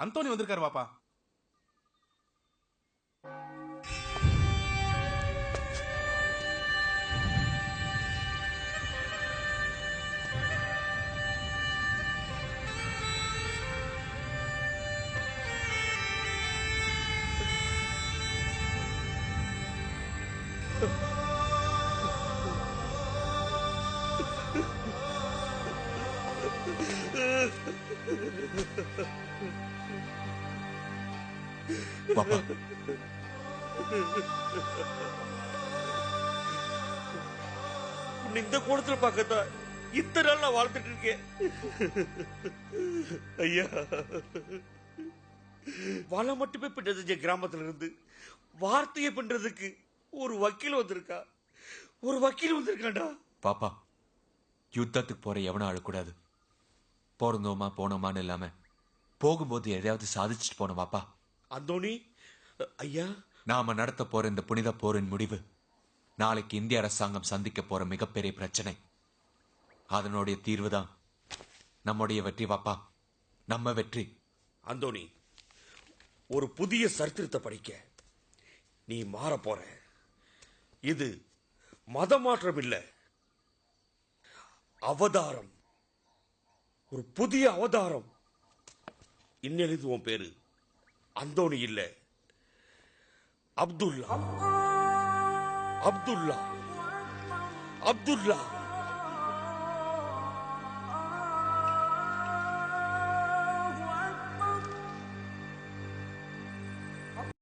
அந்தோணி வந்திருக்காரு வாப்பா. பாப்பா இந்த கோலத்துல பார்க்கத்தான் இத்தனை நாள் நான் வாழ்ந்துட்டு இருக்கேன். ஐயா, வாழ மட்டுமே பின்னது கிராமத்துல இருந்து வார்த்தையை பண்றதுக்கு ஒரு வக்கீல் வந்திருக்கா. ஒரு வக்கீல் வந்திருக்காண்டா. பாப்பா, யுத்தத்துக்கு போற எவனும் அழக்கூடாது. பிறந்தோமா போனோமான்னு இல்லாம போகும்போது எதையாவது சாதிச்சுட்டு போனோம் பாப்பா. அந்தோணி ஐயா, நாம நடத்த போற இந்த புனித போரின் முடிவு நாளைக்கு இந்திய அரசாங்கம் சந்திக்க போற மிகப்பெரிய பிரச்சனை. அதனுடைய தீர்வுதான் நம்முடைய வெற்றி பாப்பா, நம்ம வெற்றி. அந்தோணி, ஒரு புதிய சரித்திரத்தை படிக்க நீ மாற போற. இது மத மாற்றம் இல்ல, அவதாரம். ஒரு புதிய அவதாரம். இன்னெழுது உன் பேரு அந்தோணி இல்ல, அப்துல்லா. அப்துல்லா, அப்துல்லா.